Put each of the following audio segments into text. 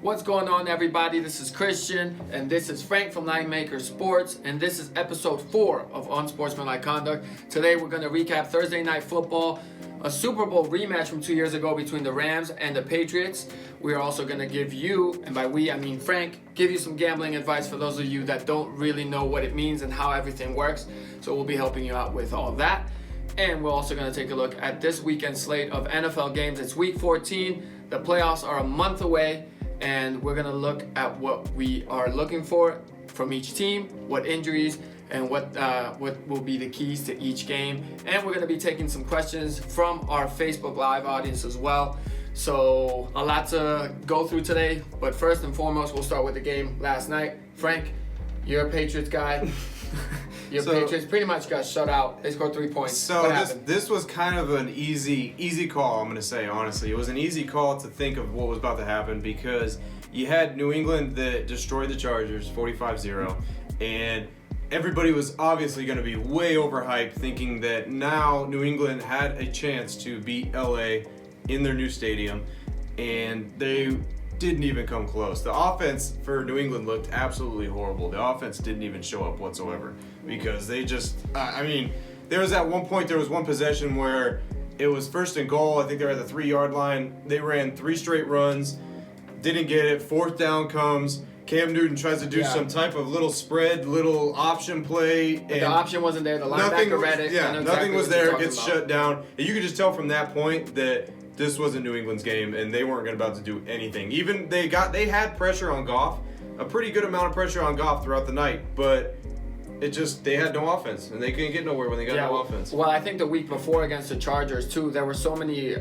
What's going on, everybody? This is Christian, and this is Frank from Linemaker Sports, and this is episode 4 of Unsportsmanlike Conduct. Today, we're going to recap Thursday Night Football, a Super Bowl rematch from 2 years ago between the Rams and the Patriots. We are also going to give you, and by we, I mean Frank, give you some gambling advice for those of you that don't really know what it means and how everything works. So we'll be helping you out with all that. And we're also going to take a look at this weekend's slate of NFL games. It's week 14. The playoffs are a month away. And we're going to look at what we are looking for from each team, what injuries, and what will be the keys to each game. And we're going to be taking some questions from our Facebook Live audience as well. So a lot to go through today. But first and foremost, we'll start with the game last night. Frank, you're a Patriots guy. Patriots pretty much got shut out. They scored 3 points. So this was kind of an easy call, I'm going to say, honestly. It was an easy call to think of what was about to happen because you had New England that destroyed the Chargers 45-0, and everybody was obviously going to be way overhyped thinking that now New England had a chance to beat LA in their new stadium, and they didn't even come close. The offense for New England looked absolutely horrible. The offense didn't even show up whatsoever because they just, there was at one point, there was one possession where it was 1st and goal. I think they were at the 3-yard line. They ran 3 straight runs, didn't get it. 4th down comes. Cam Newton tries to do some type of little spread, little option play. And the option wasn't there. The linebacker read it. Yeah, nothing was there. It gets shut down. And you could just tell from that point that this wasn't New England's game, and they weren't about to do anything. Even they had pressure on Goff, a pretty good amount of pressure on Goff throughout the night, but they had no offense, and they couldn't get nowhere when they got no offense. Well, I think the week before against the Chargers too, there were so many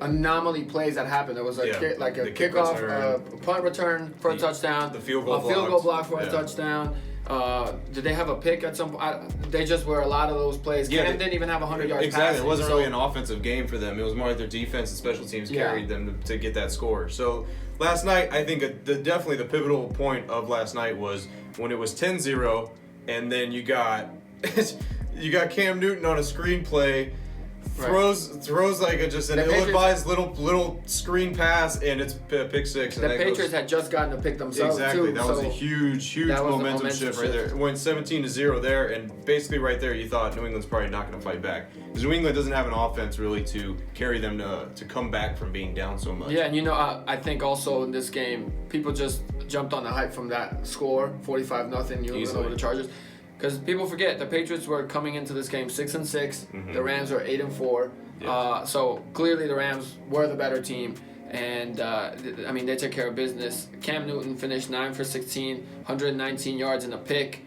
anomaly plays that happened. There was a kickoff, a punt return for a touchdown, the field goal block for a touchdown. Did they have a pick at some point? They just were a lot of those plays. Cam didn't even have 100 yards Exactly. passing, It wasn't really an offensive game for them. It was more like their defense and special teams carried them to get that score. So last night, I think definitely the pivotal point of last night was when it was 10-0, and then you got Cam Newton on a screen play. Throws like an ill-advised little screen pass, and it's pick six. The Patriots had just gotten to pick themselves exactly. That was a huge momentum shift right there. It went 17-0 there, and basically right there you thought New England's probably not going to fight back because New England doesn't have an offense really to carry them to come back from being down so much. Yeah, and I think also in this game people just jumped on the hype from that score, 45-0 New England over the Chargers. Because people forget, the Patriots were coming into this game 6-6. Mm-hmm. The Rams are 8-4. Yes. So clearly the Rams were the better team. And, they took care of business. Cam Newton finished 9 for 16, 119 yards and a pick.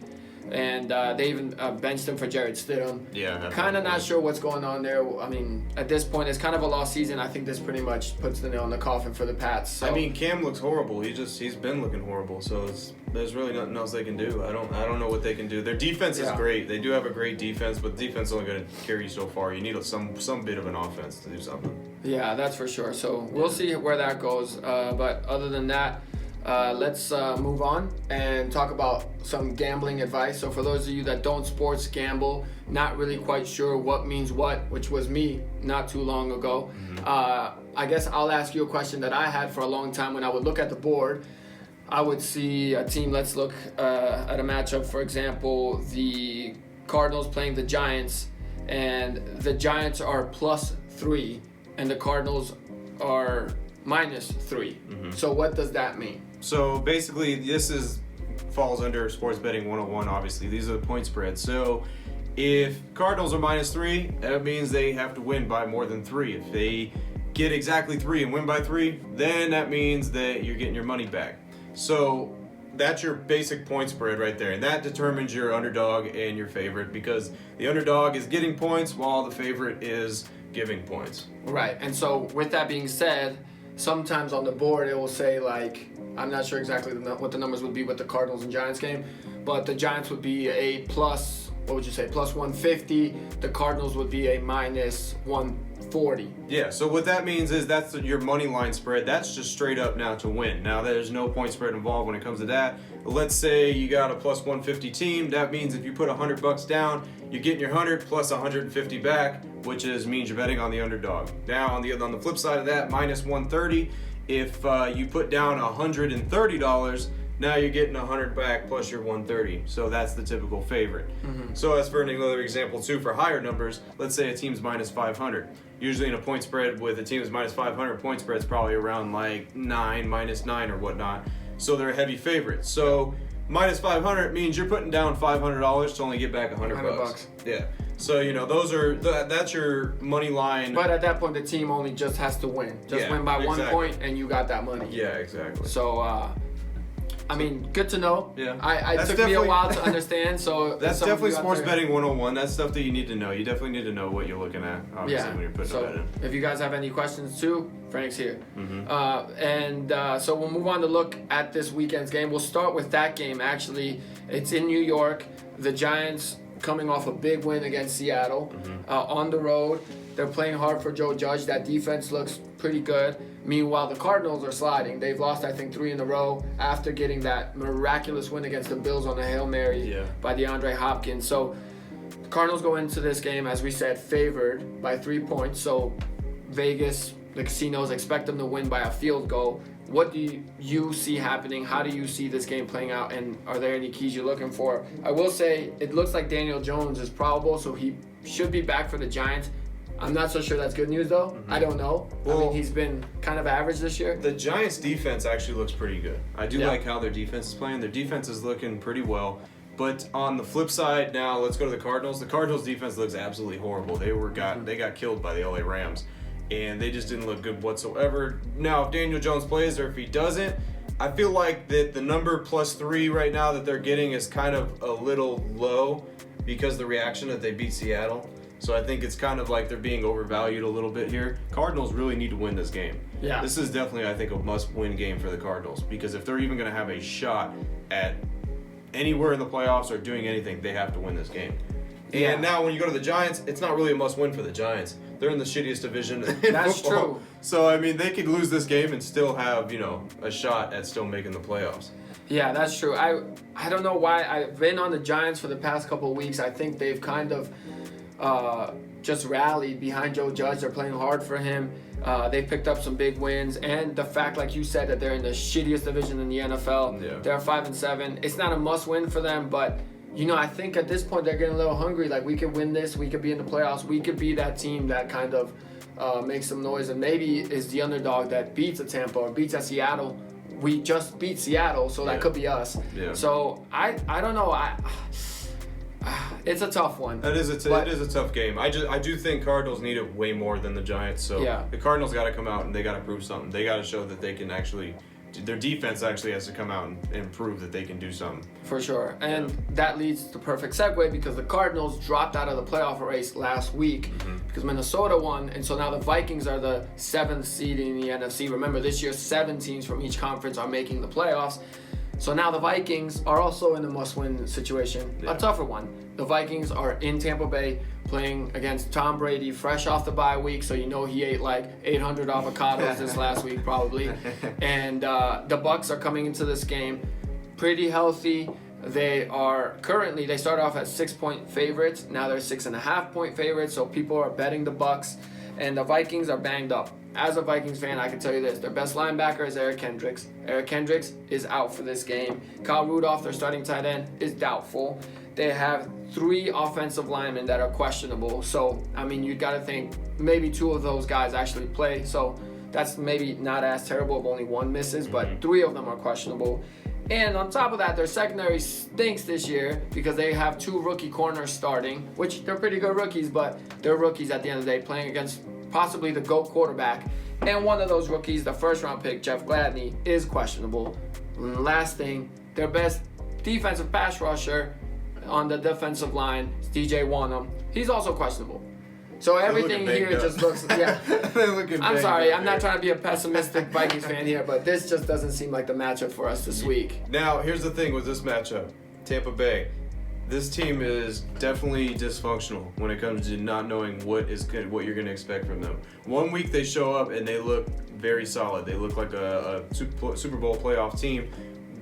And they even benched him for Jared Stidham. Yeah. Kind of not sure what's going on there. I mean, at this point, it's kind of a lost season. I think this pretty much puts the nail in the coffin for the Pats. So. Cam looks horrible. He's been looking horrible. So there's really nothing else they can do. I don't know what they can do. Their defense is great. They do have a great defense, but the defense is only going to carry you so far. You need some bit of an offense to do something. Yeah, that's for sure. So we'll see where that goes. But other than that, let's move on and talk about some gambling advice. So for those of you that don't sports gamble, not really quite sure what means what, which was me not too long ago, I guess I'll ask you a question that I had for a long time. When I would look at the board, I would see a team. Let's look at a matchup. For example, the Cardinals playing the Giants, and the Giants are +3 and the Cardinals are -3. So what does that mean? So basically, this falls under sports betting 101. Obviously, these are the point spreads. So if Cardinals are -3, that means they have to win by more than 3. If they get exactly 3 and win by 3, then that means that you're getting your money back. So that's your basic point spread right there, and that determines your underdog and your favorite because the underdog is getting points while the favorite is giving points. Right, and so with that being said, sometimes on the board it will say I'm not sure exactly what the numbers would be with the Cardinals and Giants game, but the Giants would be a +150. The Cardinals would be a -140. Yeah, so what that means is that's your money line spread. That's just straight up now to win. Now there's no point spread involved when it comes to that. Let's say you got a +150 team. That means if you put $100 down, you're getting your 100 plus 150 back, which means you're betting on the underdog. Now on the flip side of that, -130 If you put down $130, now you're getting $100 back plus your $130. So that's the typical favorite. So as for another example too, for higher numbers, let's say a team's minus 500. Usually in a point spread with a team that's minus 500, point spread's probably around like minus 9 or whatnot. So they're a heavy favorite. So minus 500 means you're putting down $500 to only get back $100. Yeah. So, that's your money line. But at that point, the team only just has to win. Win by 1 point, and you got that money. Yeah, exactly. So, good to know. Yeah. It took me a while to understand. So that's definitely sports betting 101. That's stuff that you need to know. You definitely need to know what you're looking at, obviously, when you're putting a bet in. If you guys have any questions too, Frank's here. So we'll move on to look at this weekend's game. We'll start with that game, actually. It's in New York. The Giants coming off a big win against Seattle on the road. They're playing hard for Joe Judge. That defense looks pretty good. Meanwhile, the Cardinals are sliding. They've lost, I think, 3 in a row after getting that miraculous win against the Bills on a Hail Mary by DeAndre Hopkins. So the Cardinals go into this game, as we said, favored by 3 points. So Vegas, the casinos, expect them to win by a field goal. What do you see happening? How do you see this game playing out? And are there any keys you're looking for? I will say it looks like Daniel Jones is probable, so he should be back for the Giants. I'm not so sure that's good news, though. I don't know. Well, he's been kind of average this year. The Giants' defense actually looks pretty good. I do like how their defense is playing. Their defense is looking pretty well. But on the flip side, now let's go to the Cardinals. The Cardinals' defense looks absolutely horrible. They got killed by the LA Rams, and they just didn't look good whatsoever. Now, if Daniel Jones plays or if he doesn't, I feel like that the number +3 right now that they're getting is kind of a little low because the reaction that they beat Seattle. So I think it's kind of like they're being overvalued a little bit here. Cardinals really need to win this game. Yeah. This is definitely, I think, a must-win game for the Cardinals because if they're even going to have a shot at anywhere in the playoffs or doing anything, they have to win this game. And now when you go to the Giants, it's not really a must-win for the Giants. They're in the shittiest division in That's football. true. So, I mean, they could lose this game and still have, a shot at still making the playoffs. Yeah, that's true. I don't know why. I've been on the Giants for the past couple of weeks. I think they've kind of just rallied behind Joe Judge. They're playing hard for him. They picked up some big wins, and the fact, like you said, that they're in the shittiest division in the NFL. Yeah. They're 5-7. It's not a must-win for them, but I think at this point they're getting a little hungry. Like, we could win this. We could be in the playoffs. We could be that team that kind of makes some noise and maybe is the underdog that beats a Tampa or beats a Seattle. We just beat Seattle, so that could be us. Yeah. So I don't know. It's a tough one. It is a tough game. I do think Cardinals need it way more than the Giants. So the Cardinals got to come out and they got to prove something. They got to show that they can actually. Their defense actually has to come out and prove that they can do something. For sure. And that leads to perfect segue because the Cardinals dropped out of the playoff race last week because Minnesota won. And so now the Vikings are the 7th seed in the NFC. Remember, this year 7 teams from each conference are making the playoffs. So now the Vikings are also in a must-win situation, a tougher one. The Vikings are in Tampa Bay playing against Tom Brady, fresh off the bye week, so he ate like 800 avocados this last week probably. And the Bucs are coming into this game pretty healthy. They start off as 6-point favorites. Now they're 6.5-point favorites, so people are betting the Bucs. And the Vikings are banged up. As a Vikings fan, I can tell you this. Their best linebacker is Eric Kendricks. Eric Kendricks is out for this game. Kyle Rudolph, their starting tight end, is doubtful. They have 3 offensive linemen that are questionable. So, you got to think maybe 2 of those guys actually play. So that's maybe not as terrible if only 1 misses, but 3 of them are questionable. And on top of that, their secondary stinks this year because they have 2 rookie corners starting, which they're pretty good rookies, but they're rookies at the end of the day playing against possibly the GOAT quarterback. And one of those rookies, the first-round pick, Jeff Gladney, is questionable. And last thing, their best defensive pass rusher on the defensive line is DJ Wanham. He's also questionable. So everything here just looks, I'm sorry, I'm not trying to be a pessimistic Vikings fan here, but this just doesn't seem like the matchup for us this week. Now, here's the thing with this matchup. Tampa Bay. This team is definitely dysfunctional when it comes to not knowing what you're going to expect from them. 1 week they show up and they look very solid. They look like a Super Bowl playoff team.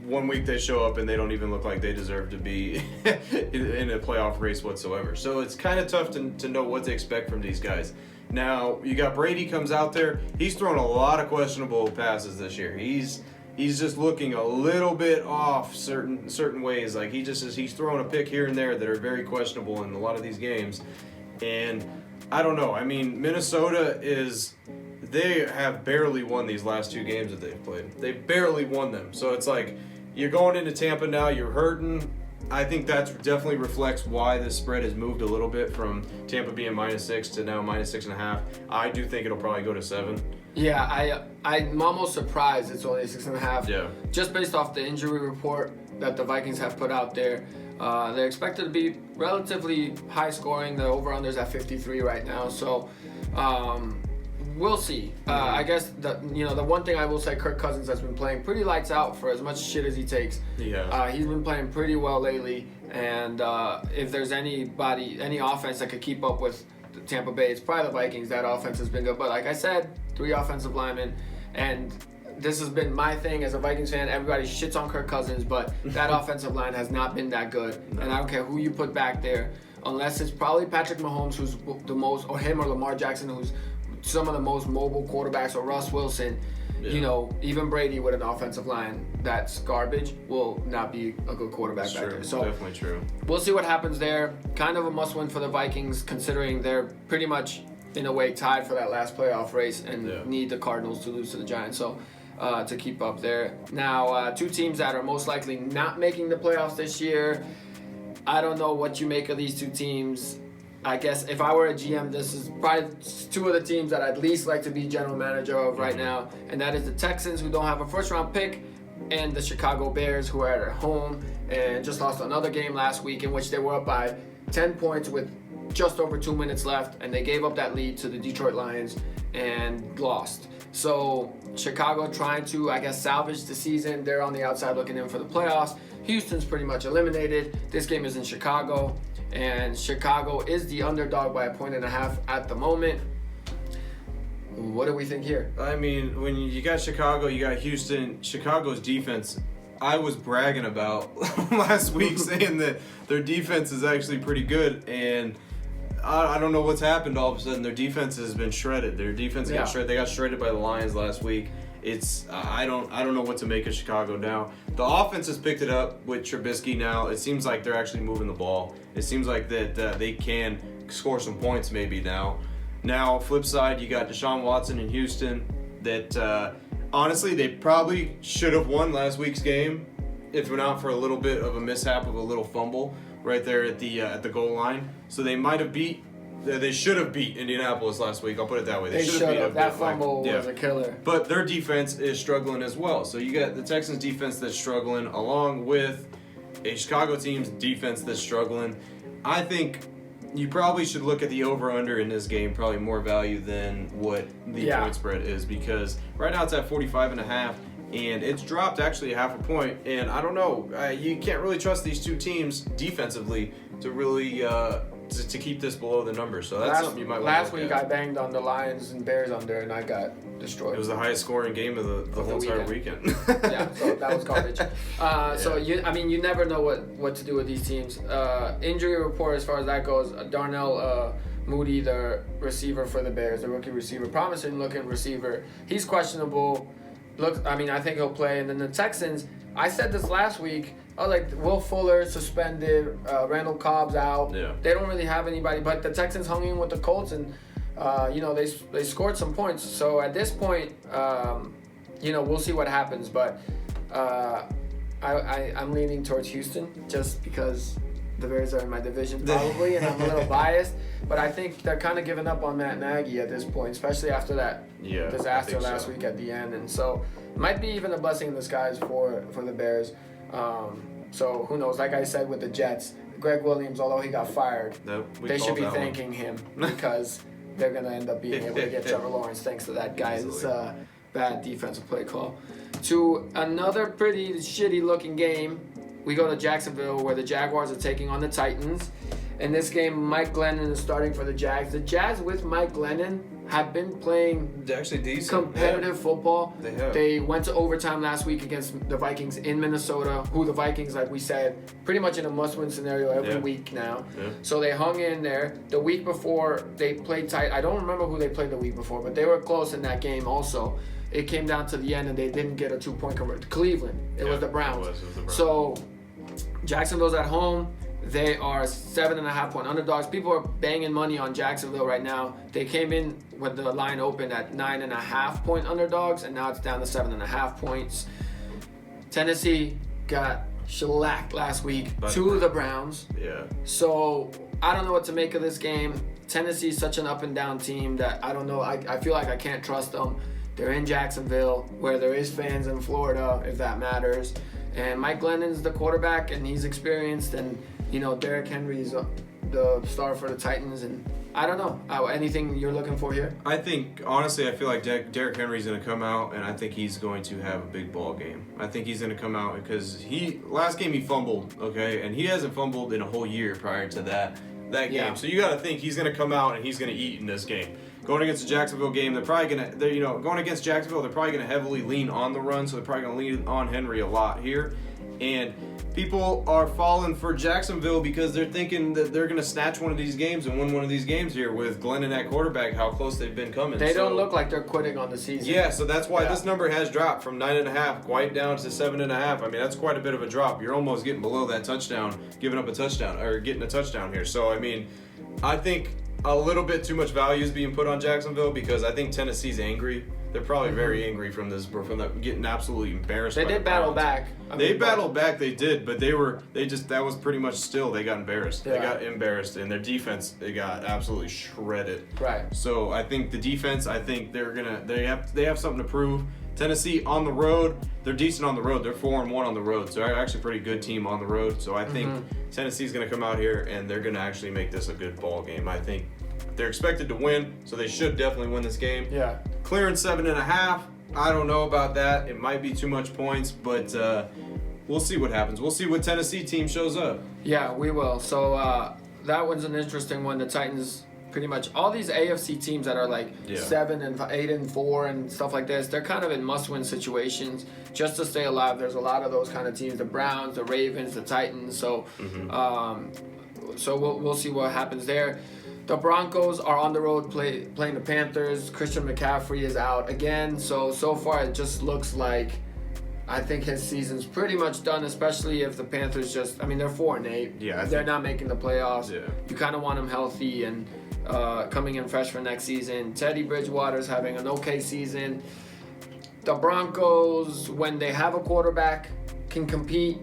1 week they show up and they don't even look like they deserve to be in a playoff race whatsoever. So it's kind of tough to know what to expect from these guys. Now, you got Brady comes out there. He's thrown a lot of questionable passes this year. He's just looking a little bit off certain ways. Like he's throwing a pick here and there that are very questionable in a lot of these games. And I don't know. I mean, Minnesota they have barely won these last 2 games that they've played. They barely won them. So it's like you're going into Tampa now, you're hurting. I think that definitely reflects why this spread has moved a little bit from Tampa being -6 to now -6.5. I do think it'll probably go to 7. Yeah, I'm almost surprised it's only 6.5. Yeah. Just based off the injury report that the Vikings have put out there, they're expected to be relatively high scoring. The over/under's at 53 right now, so we'll see. I guess the one thing I will say, Kirk Cousins has been playing pretty lights out for as much shit as he takes. Yeah. He's been playing pretty well lately, and if there's any offense that could keep up with Tampa Bay, it's probably the Vikings. That offense has been good, but like I said, 3 offensive linemen, and this has been my thing as a Vikings fan. Everybody shits on Kirk Cousins, but that offensive line has not been that good, and I don't care who you put back there, unless it's probably Patrick Mahomes, who's the most, or him, or Lamar Jackson, who's some of the most mobile quarterbacks, or Russ Wilson. Yeah. Even Brady with an offensive line that's garbage will not be a good quarterback back there. So definitely true. We'll see what happens there. Kind of a must-win for the Vikings, considering they're pretty much, in a way, tied for that last playoff race and need the Cardinals to lose to the Giants. So to keep up there. Now, 2 teams that are most likely not making the playoffs this year. I don't know what you make of these 2 teams. I guess if I were a GM, this is probably 2 of the teams that I'd least like to be general manager of right now, and that is the Texans, who don't have a first-round pick, and the Chicago Bears, who are at home and just lost another game last week in which they were up by 10 points with just over 2 minutes left, and they gave up that lead to the Detroit Lions and lost. So Chicago trying to, I guess, salvage the season. They're on the outside looking in for the playoffs. Houston's pretty much eliminated. This game is in Chicago, and Chicago is the underdog by 1.5 at the moment. What do we think here? I mean, when you got Chicago, you got Houston. Chicago's defense, I was bragging about last week, saying that their defense is actually pretty good, and I don't know what's happened. All of a sudden, their defense has been shredded. Their defense got shredded. They got shredded by the Lions last week. I don't know what to make of Chicago now. The offense has picked it up with Trubisky now. It seems like they're actually moving the ball. It seems like that they can score some points maybe now. Now, flip side, you got Deshaun Watson in Houston. That honestly, they probably should have won last week's game if not for a little bit of a mishap of a little fumble right there at the goal line. So they might have They should have beat Indianapolis last week. I'll put it that way. They should have. That fumble was a killer. But their defense is struggling as well. So you got the Texans defense that's struggling along with a Chicago team's defense that's struggling. I think you probably should look at the over-under in this game, probably more value than what the point spread is, because right now it's at 45.5, and it's dropped actually 0.5 point. And I don't know, you can't really trust these two teams defensively to really to keep this below the number. So that's something you might want to Last week I banged on the Lions and Bears under, and I got destroyed. It was the highest scoring game of the whole entire weekend. Yeah, so that was garbage. So you never know what to do with these teams. Injury report as far as that goes, Darnell Mooney, the receiver for the Bears, the rookie receiver, promising looking receiver, he's questionable. I think he'll play. And then the Texans, I said this last week, I was like, Will Fuller suspended, Randall Cobb's out. Yeah. They don't really have anybody, but the Texans hung in with the Colts, and they scored some points. So at this point, we'll see what happens. But I'm leaning towards Houston just because the Bears are in my division probably, and I'm a little biased. But I think they're kind of giving up on Matt Nagy at this point, especially after that disaster last week at the end. And so it might be even a blessing in disguise for the Bears. So who knows? Like I said with the Jets, Greg Williams, although he got fired, they should be thanking him because they're going to end up being able to get Trevor Lawrence thanks to that guy's bad defensive play call. To another pretty shitty looking game, we go to Jacksonville where the Jaguars are taking on the Titans. In this game, Mike Glennon is starting for the Jags. The Jags with Mike Glennon have been playing They're actually decent. competitive football. They have. They went to overtime last week against the Vikings in Minnesota, who the Vikings, like we said, pretty much in a must-win scenario every week now. Yeah. So they hung in there. The week before, they played tight. I don't remember who they played the week before, but they were close in that game also. It came down to the end, and they didn't get a 2-point conversion. Cleveland. It was the Browns. It was the Browns. So Jacksonville's at home. They are 7.5-point underdogs. People are banging money on Jacksonville right now. They came in with the line open at 9.5-point underdogs, and now it's down to 7.5 points. Tennessee got shellacked last week to the Browns. Yeah. So I don't know what to make of this game. Tennessee's such an up and down team that I don't know. I feel like I can't trust them. They're in Jacksonville, where there is fans in Florida, if that matters. And Mike Glennon's the quarterback, and he's experienced, and Derrick Henry's the star for the Titans, and I don't know. Anything you're looking for here? I think, honestly, I feel like Derrick Henry's going to come out, and I think he's going to have a big ball game. I think he's going to come out because last game he fumbled, okay, and he hasn't fumbled in a whole year prior to that game. Yeah. So you got to think he's going to come out and he's going to eat in this game. Going against the Jacksonville game, they're probably going to, going against Jacksonville, they're probably going to heavily lean on the run, so they're probably going to lean on Henry a lot here. And people are falling for Jacksonville because they're thinking that they're going to snatch one of these games and win one of these games here with Glennon at quarterback, how close they've been coming. They don't look like they're quitting on the season. Yeah, so that's why this number has dropped from 9.5 quite down to 7.5. I mean, that's quite a bit of a drop. You're almost getting below that touchdown, giving up a touchdown, or getting a touchdown here. So, I mean, I think a little bit too much value is being put on Jacksonville because I think Tennessee's angry. They're probably very angry from that getting absolutely embarrassed. They did battle back. They battled back, they did, but that was pretty much still, they got embarrassed. Yeah. They got embarrassed, and their defense, they got absolutely shredded. Right. So I think the defense, they have something to prove. Tennessee on the road, they're decent on the road. They're 4-1 on the road, so they're actually a pretty good team on the road. So I think Tennessee's going to come out here and they're going to actually make this a good ball game. I think they're expected to win, so they should definitely win this game. Yeah. Clearing 7.5, I don't know about that. It might be too much points, but we'll see what happens. We'll see what Tennessee team shows up. Yeah, we will. So that one's an interesting one. The Titans, pretty much all these AFC teams that are like 7 and 8 and 4 and stuff like this, they're kind of in must-win situations just to stay alive. There's a lot of those kind of teams: the Browns, the Ravens, the Titans. So, so we'll see what happens there. The Broncos are on the road playing the Panthers. Christian McCaffrey is out again. So far it just looks like I think his season's pretty much done, especially if the Panthers they're 4-8. Yeah, they're not making the playoffs. Yeah. You kind of want them healthy and coming in fresh for next season. Teddy Bridgewater's having an okay season. The Broncos, when they have a quarterback, can compete.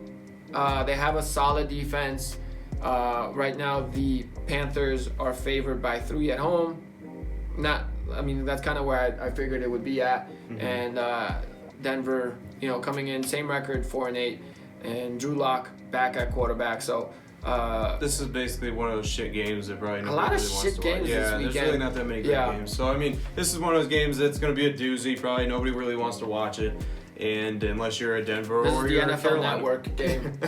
They have a solid defense. Right now, the Panthers are favored by 3 at home. That's kind of where I figured it would be at. And Denver, coming in, same record, 4-8, and Drew Lock back at quarterback. So this is basically one of those shit games that probably nobody a lot of really wants shit to games watch. this Yeah, weekend. there's really not that many good games. So I mean, this is one of those games that's going to be a doozy. Probably nobody really wants to watch it. And unless you're a Denver This or is you're the a NFL Carolina Network game.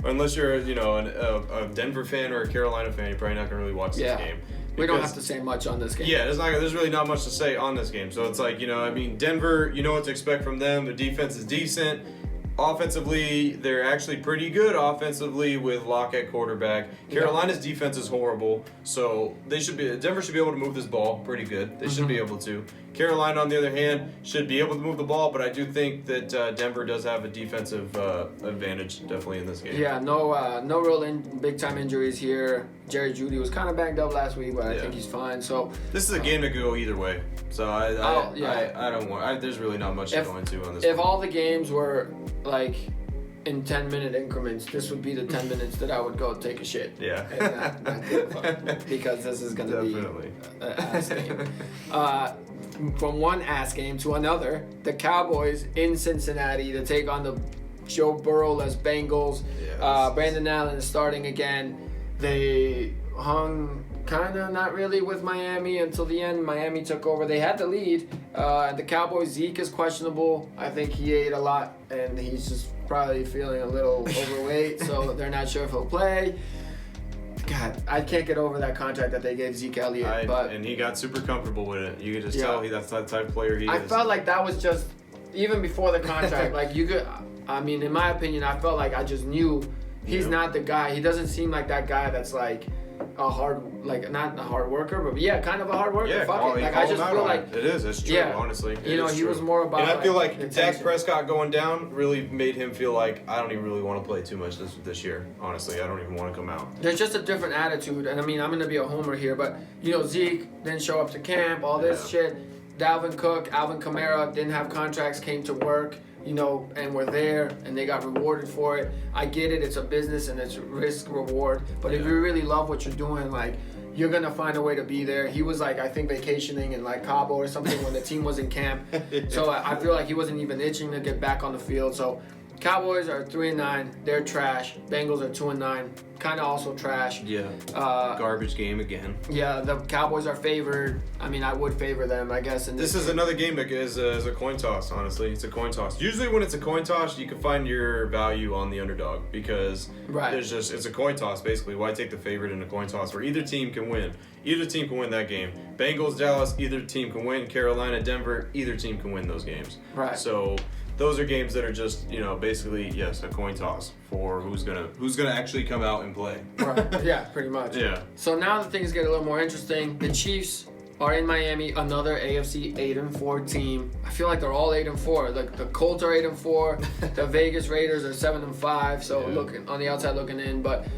or unless you're a Denver fan or a Carolina fan, you're probably not going to really watch this game. We don't have to say much on this game. Yeah, there's really not much to say on this game. So it's like, Denver, you know what to expect from them. Their defense is decent. Offensively, they're actually pretty good offensively with Locke at quarterback. Carolina's defense is horrible, so Denver should be able to move this ball pretty good. They should be able to. Carolina, on the other hand, should be able to move the ball, but I do think that Denver does have a defensive advantage definitely in this game. Yeah, no real big-time injuries here. Jerry Jeudy was kind of banged up last week, but I think he's fine. So this is a game that could go either way. So I don't want. There's really not much to go into on this. If all the games were like in 10-minute increments, this would be the 10 minutes that I would go take a shit. Yeah. And not give a fuck, because this is going to be an ass game. From one ass game to another, the Cowboys in Cincinnati to take on the Joe Burrow-less Bengals. Brandon Allen is starting again. They hung kind of not really with Miami until the end. Miami took over. They had the lead. The Cowboys, Zeke is questionable. I think he ate a lot, and he's just probably feeling a little overweight, so they're not sure if he'll play. God, I can't get over that contract that they gave Zeke Elliott. And he got super comfortable with it. You could just tell that's the type of player he is. I felt like that was just, even before the contract, like you could, I mean, in my opinion, I felt like I just knew he's not the guy. He doesn't seem like that guy that's like a hard, like not a hard worker, but yeah, kind of a hard worker. Yeah, Like I just feel like it is. It's true, honestly. He was more about. And I feel like intention. Dak Prescott going down really made him feel like I don't even really want to play too much this year. Honestly, I don't even want to come out. There's just a different attitude, and I mean, I'm gonna be a homer here, but Zeke didn't show up to camp, all this shit. Dalvin Cook, Alvin Kamara didn't have contracts, came to work. And were there, and they got rewarded for it. I get it; it's a business and it's risk reward. But if you really love what you're doing, like you're gonna find a way to be there. He was like, I think, vacationing in like Cabo or something when the team was in camp. So I feel like he wasn't even itching to get back on the field. So Cowboys are 3-9. They're trash. Bengals are 2-9. Kind of also trash. Yeah. Garbage game again. Yeah, the Cowboys are favored. I mean, I would favor them, I guess. This is another game that is a coin toss, honestly. It's a coin toss. Usually when it's a coin toss, you can find your value on the underdog because it's a coin toss, basically. Why take the favorite in a coin toss where either team can win? Either team can win that game. Bengals, Dallas, either team can win. Carolina, Denver, either team can win those games. Right. So those are games that are just, basically, yes, a coin toss for who's gonna actually come out and play. Right. Yeah, pretty much. Yeah. So now that things get a little more interesting, the Chiefs are in Miami, another AFC 8-4 team. I feel like they're all 8-4. Like the Colts are 8-4, the Vegas Raiders are 7-5. So looking on the outside looking in, but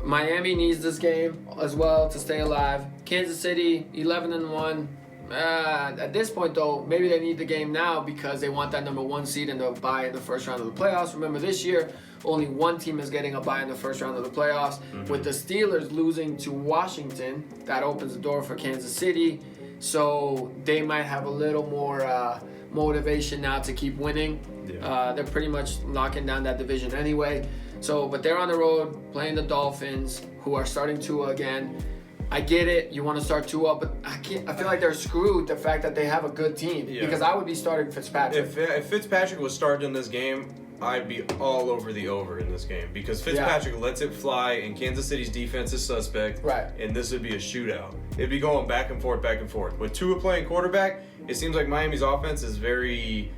Miami needs this game as well to stay alive. Kansas City 11-1. At this point, though, maybe they need the game now because they want that number 1 seed and the bye in the first round of the playoffs. Remember, this year, only one team is getting a bye in the first round of the playoffs. Mm-hmm. With the Steelers losing to Washington, that opens the door for Kansas City. So they might have a little more motivation now to keep winning. Yeah. They're pretty much locking down that division anyway. But they're on the road playing the Dolphins, who are starting Tua again. I get it. You want to start Tua, but I feel like they're screwed. The fact that they have a good team, because I would be starting Fitzpatrick. If Fitzpatrick was starting in this game, I'd be all over the over in this game because Fitzpatrick lets it fly, and Kansas City's defense is suspect. Right. And this would be a shootout. It'd be going back and forth, back and forth. With Tua playing quarterback, it seems like Miami's offense is very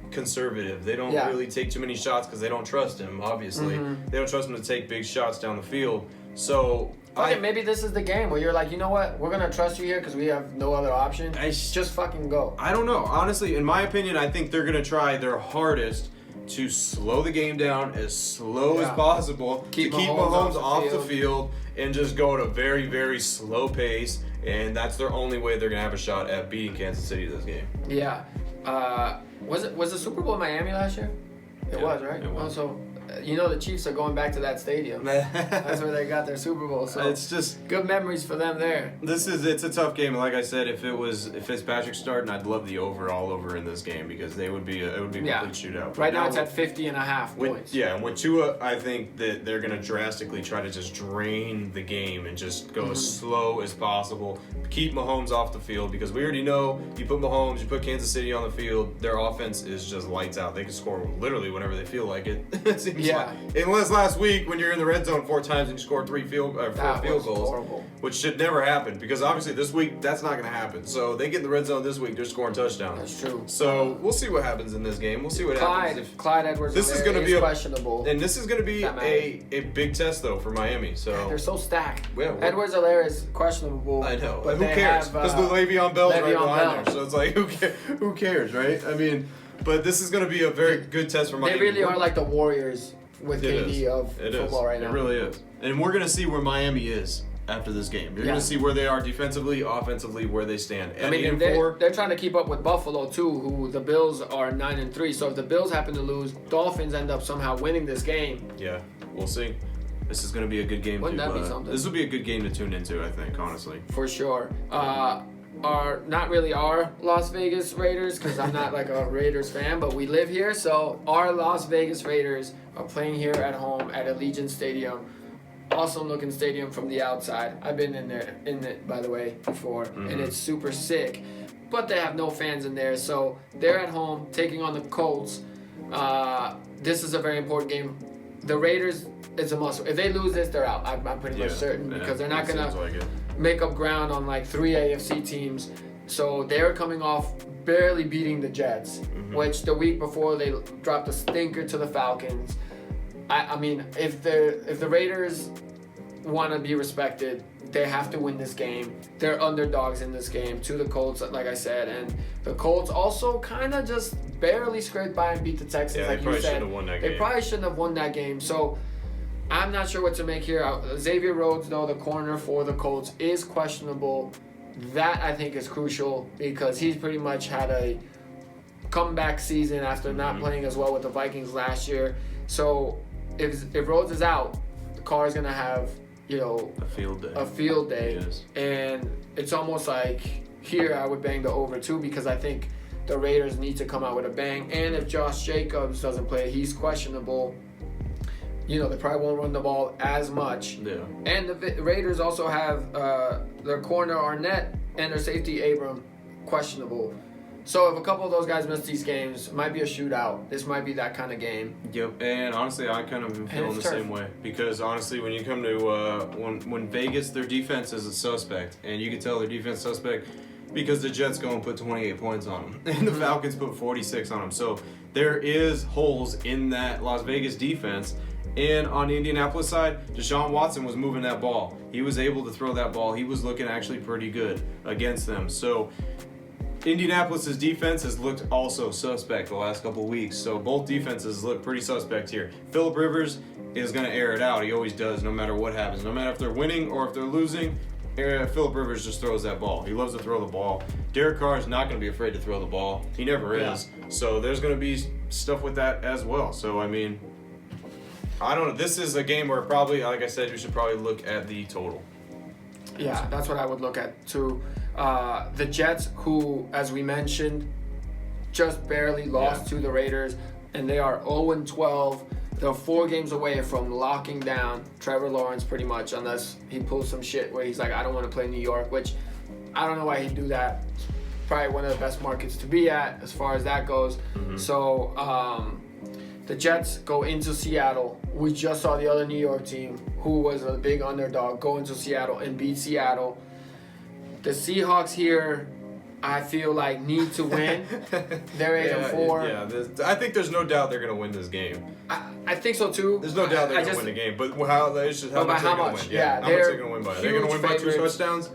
conservative. They don't really take too many shots because they don't trust him. Obviously, they don't trust him to take big shots down the field. So. Maybe this is the game where you're like, you know what? We're going to trust you here because we have no other option. Just fucking go. I don't know. Honestly, in my opinion, I think they're going to try their hardest to slow the game down as slow as possible to keep Mahomes off the field and just go at a very, very slow pace. And that's their only way they're going to have a shot at beating Kansas City this game. Yeah. Was the Super Bowl in Miami last year? It was, right? It was. Also, the Chiefs are going back to that stadium. That's where they got their Super Bowl. So it's just good memories for them there. It's a tough game. Like I said, if Fitzpatrick starting, I'd love the over in this game because it would be a complete shootout. Right now it's at 50.5 points. And with Tua, I think that they're going to drastically try to just drain the game and just go as slow as possible. Keep Mahomes off the field because we already know you put Mahomes, you put Kansas City on the field, their offense is just lights out. They can score literally whenever they feel like it. It seems like. Unless last week when you're in the red zone 4 times and you scored 4 field goals, horrible. Which should never happen because obviously this week that's not going to happen. So they get in the red zone this week, they're scoring touchdowns. That's true. So we'll see what happens in this game. We'll see what happens. Clyde Edwards this is going to be questionable. And this is going to be a big test though for Miami. So they're so stacked. Yeah, Edwards-Helaire is questionable. I know. But who cares? Because the Le'Veon Bell's right behind there. So it's like who cares, right? I mean, but this is going to be a very good test for Miami. They really are like the Warriors with KD of football right now. It really is. And we're going to see where Miami is after this game. You're going to see where they are defensively, offensively, where they stand. I mean, they're trying to keep up with Buffalo too, who the Bills are 9-3. So if the Bills happen to lose, Dolphins end up somehow winning this game. Yeah, we'll see. This is going to be a good game. Wouldn't that be something? This will be a good game to tune into, I think, honestly. For sure. Are not really our Las Vegas Raiders because I'm not like a Raiders fan, but we live here. So our Las Vegas Raiders are playing here at home at Allegiant Stadium. Awesome looking stadium from the outside. I've been in it by the way before, and it's super sick. But they have no fans in there, so they're at home taking on the Colts. This is a very important game. The Raiders, it's a must. If they lose this, they're out. I'm pretty much certain because they're not gonna make up ground on like 3 AFC teams. So they're coming off barely beating the Jets, which the week before they dropped a stinker to the Falcons. I mean, if the Raiders want to be respected, they have to win this game. They're underdogs in this game to the Colts, like I said, and the Colts also kind of just barely scraped by and beat the Texans, like you said. They probably shouldn't have won that game. So I'm not sure what to make here. Xavier Rhodes, though, the corner for the Colts, is questionable. That I think is crucial because he's pretty much had a comeback season after not playing as well with the Vikings last year. So if Rhodes is out, the Carr is gonna have a field day. Yes. And it's almost like here I would bang the over too because I think the Raiders need to come out with a bang. And if Josh Jacobs doesn't play, he's questionable. They probably won't run the ball as much. Yeah. And the Raiders also have their corner Arnett and their safety Abram questionable. So if a couple of those guys miss these games, it might be a shootout. This might be that kind of game. Yep, and honestly, I kind of am feeling the same way because honestly, when you come to when Vegas, their defense is a suspect, and you can tell their defense suspect because the Jets go and put 28 points on them, and the Falcons put 46 on them. So there is holes in that Las Vegas defense. And on the Indianapolis side, Deshaun Watson was moving that ball. He was able to throw that ball. He was looking actually pretty good against them. So Indianapolis' defense has looked also suspect the last couple of weeks. So both defenses look pretty suspect here. Phillip Rivers is going to air it out. He always does, no matter what happens. No matter if they're winning or if they're losing, Phillip Rivers just throws that ball. He loves to throw the ball. Derek Carr is not going to be afraid to throw the ball. He never is. So there's going to be stuff with that as well. So, I mean, I don't know. This is a game where probably, like I said, we should probably look at the total. Yeah, that's what I would look at too. The Jets, who, as we mentioned, just barely lost to the Raiders, and they are 0-12. They're 4 games away from locking down Trevor Lawrence pretty much, unless he pulls some shit where he's like, I don't want to play New York, which I don't know why he'd do that. It's probably one of the best markets to be at as far as that goes. So the Jets go into Seattle. We just saw the other New York team, who was a big underdog, go into Seattle and beat Seattle. The Seahawks here, I feel like, need to win. They're 8-4. Yeah, I think there's no doubt they're going to win this game. I think so too. There's no doubt they're going to win the game, but how much they're going to win. Yeah, how much they're going to win by. They're going to win by 2 touchdowns?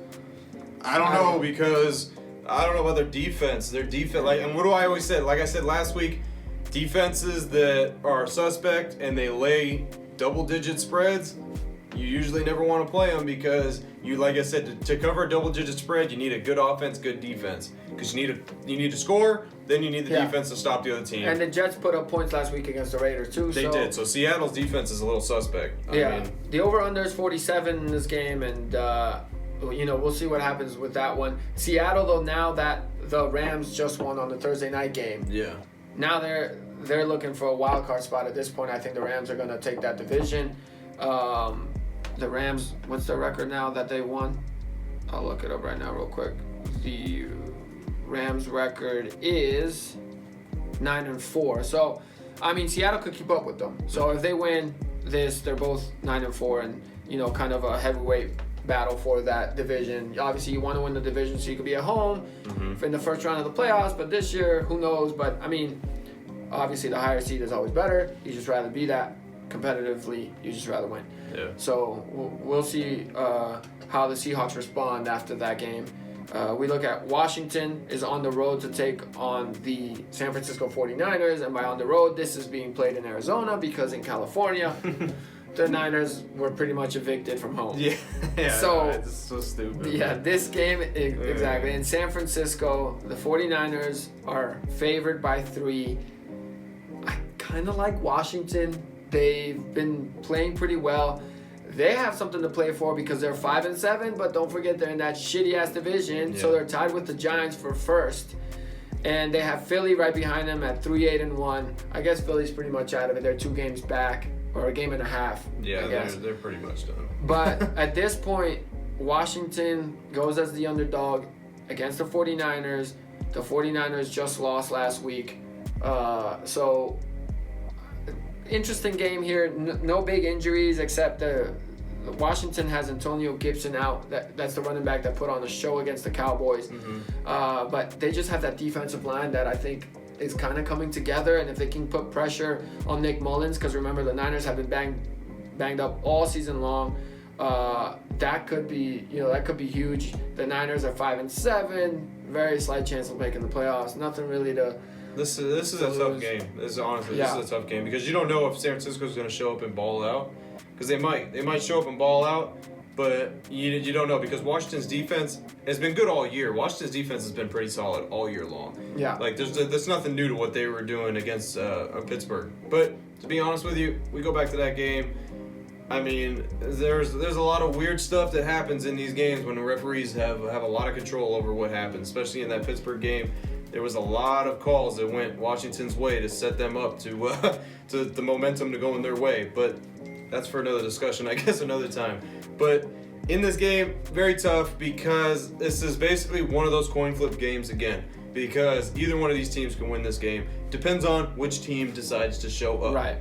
I don't know because I don't know about their defense. Their defense, and what do I always say? Like I said last week, defenses that are suspect and they lay double-digit spreads, you usually never want to play them because you, like I said, to cover a double-digit spread, you need a good offense, good defense. Because you need to score, then you need the defense to stop the other team. And the Jets put up points last week against the Raiders too. They did. So Seattle's defense is a little suspect. I mean, the over/under is 47 in this game, and we'll see what happens with that one. Seattle, though, now that the Rams just won on the Thursday night game. Yeah. Now they're looking for a wild card spot at this point. I think the Rams are going to take that division. The Rams, what's their record now that they won? I'll look it up right now real quick. The Rams record is 9-4. So, I mean, Seattle could keep up with them. So if they win this, they're both 9-4 and, kind of a heavyweight battle for that division. Obviously, you want to win the division so you could be at home in the first round of the playoffs. But this year, who knows? But, I mean, obviously the higher seed is always better. You just rather be that. Competitively, you just rather win. Yeah. So we'll see how the Seahawks respond after that game. We look at Washington is on the road to take on the San Francisco 49ers, and by on the road, this is being played in Arizona because in California, the Niners were pretty much evicted from home. Yeah. So it's so stupid. Yeah, this game exactly in San Francisco, the 49ers are favored by 3. I kind of like Washington. They've been playing pretty well. They have something to play for because they're 5-7, but don't forget they're in that shitty-ass division, so they're tied with the Giants for first. And they have Philly right behind them at 3-8-1. I guess Philly's pretty much out of it. They're 2 games back, or a game and a half. Yeah, they're pretty much done. But at this point, Washington goes as the underdog against the 49ers. The 49ers just lost last week. So interesting game here. No big injuries except Washington has Antonio Gibson out. That's the running back that put on a show against the Cowboys. But they just have that defensive line that I think is kind of coming together. And if they can put pressure on Nick Mullins, because remember the Niners have been banged up all season long, that could be huge. The Niners are 5-7, very slight chance of making the playoffs. Nothing really to. This is a tough game. This is a tough game because you don't know if San Francisco is going to show up and ball out, because they might show up and ball out, but you don't know because Washington's defense has been good all year. Washington's defense has been pretty solid all year long. Yeah, like there's nothing new to what they were doing against Pittsburgh. But to be honest with you, we go back to that game. I mean, there's a lot of weird stuff that happens in these games when the referees have a lot of control over what happens, especially in that Pittsburgh game. There was a lot of calls that went Washington's way to set them up to the momentum to go in their way. But that's for another discussion, I guess, another time. But in this game, very tough because this is basically one of those coin flip games again. Because either one of these teams can win this game. Depends on which team decides to show up. Right.